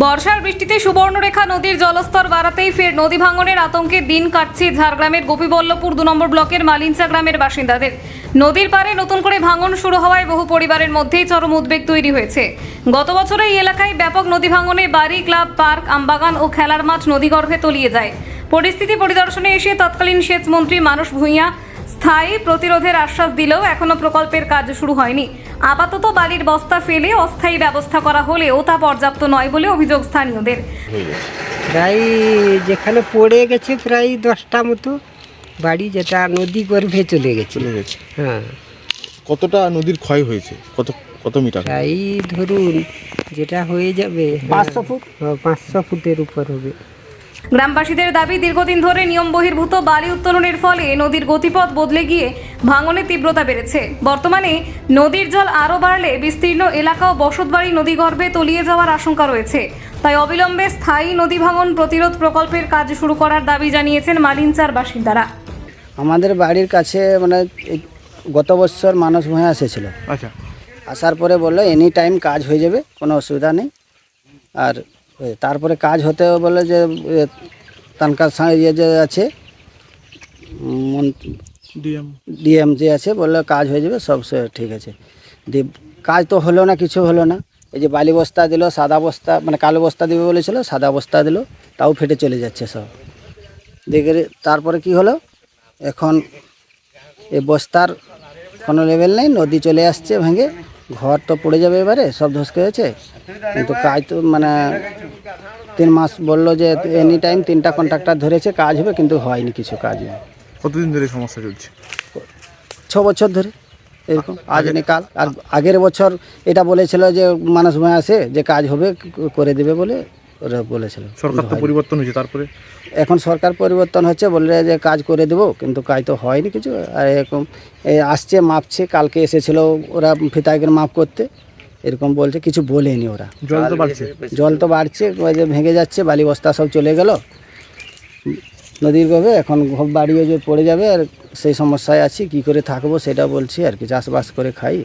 বর্ষার বৃষ্টিতে সুবর্ণরেখা নদীর জলস্তর বাড়াতেই ফের নদী ভাঙনের আতঙ্কে দিন কাটছে ঝাড়গ্রামের গোপীবল্লভপুর 2 নম্বর ব্লকের মালিঞ্চা গ্রামের বাসিন্দাদের। নদীর পাড়ে নতুন করে ভাঙন শুরু হওয়ায় বহু পরিবারের মধ্যেই চরম উদ্বেগ তৈরি হয়েছে। গত বছরে এই এলাকায় ব্যাপক নদী ভাঙনে বাড়ি, ক্লাব, পার্ক, আমবাগান ও খেলার মাঠ নদীগর্ভে তলিয়ে যায়। পরিস্থিতি পরিদর্শনে এসে তৎকালীন সেচ মন্ত্রী মানস ভূঁইয়া স্থায়ী প্রতিরোধের আশ্বাস দিলেও এখনো প্রকল্পের কাজ শুরু হয়নি। আপাতত বালির বস্তা ফেলে অস্থায়ী ব্যবস্থা করা হলেও তা পর্যাপ্ত নয় বলে অভিযোগ স্থানীয়দের। প্রায় যেখানে পড়ে গেছে প্রায় 10টা মতো বাড়ি, যেটা নদী গর্ভে চলে গেছে। হ্যাঁ, কতটা নদীর ক্ষয় হয়েছে? কত কত মিটার? প্রায় ধরুন যেটা হয়ে যাবে 500 ফুট, 500 ফুটের উপর হবে। গ্রামবাসীদের দাবি, দীর্ঘদিন ধরে নিয়ম বহির্ভূত বালি উত্তোলনের ফলে নদীর গতিপথ বদলে গিয়ে ভাঙনের তীব্রতা বেড়েছে। বর্তমানে নদীর জল আরও বাড়লে বিস্তীর্ণ এলাকা ও বসতবাড়ি নদীগর্ভে তলিয়ে যাওয়ার আশঙ্কা রয়েছে। তাই অবিলম্বে স্থায়ী নদী ভাঙন প্রতিরোধ প্রকল্পের কাজ শুরু করার দাবি জানিয়েছেন মালিঞ্চার বাসিন্দারা। আমাদের বাড়ির কাছে মানে গত বছর মানস ভূঁইয়া এসেছিল। আচ্ছা, আসার পরে বললো এনি টাইম কাজ হয়ে যাবে, কোনো অসুবিধা নেই। আর তারপরে কাজ হতে বলে যে তানকার সঙ্গে যে আছে ডিএম যে আছে, বললো কাজ হয়ে যাবে, সব ঠিক আছে। দিয়ে কাজ তো হলো না, কিছু হলো না। এই যে বালি বস্তা দিল, সাদা বস্তা মানে কালো বস্তা দেবে বলেছিল, সাদা বস্তা দিল, তাও ফেটে চলে যাচ্ছে সব। দেখে তারপরে কি হলো, এখন এই বস্তার কোনো লেভেল নেই, নদী চলে আসছে ভেঙে, ঘর তো পড়ে যাবে এবারে, সব ধসকে হয়েছে। কিন্তু কাজ তো মানে 3 মাস বললো যে এনি টাইম 3টা কন্ট্রাক্টর ধরেছে, কাজ হবে, কিন্তু হয়নি কিছু কাজ। কতদিন ধরে সমস্যা চলছে? 6 বছর ধরে এরকম, আজ নেই কাল। আর আগের বছর এটা বলেছিল যে মানস ভূঁইয়া আসে যে কাজ হবে, করে দেবে বলে ওরা বলেছিল। সরকার তো পরিবর্তন হয়েছে, তারপরে এখন সরকার পরিবর্তন হচ্ছে, বললে যে কাজ করে দেবো, কিন্তু কাজ তো হয়নি কিছু। আর এরকম আসছে, মাপছে, কালকে এসেছিল ওরা ফিতাকের মাপ করতে, এরকম বলছে, কিছু বলেনি ওরা। জল তো বাড়ছে, জল তো বাড়ছে, ওই যে ভেঙে যাচ্ছে, বালি বস্তা সব চলে গেল নদীর গর্ভে। এখন বাড়িও যে পড়ে যাবে, আর সেই সমস্যায় আছি, কি করে থাকবো সেটা বলছি আর কি। চাষবাস করে খাই।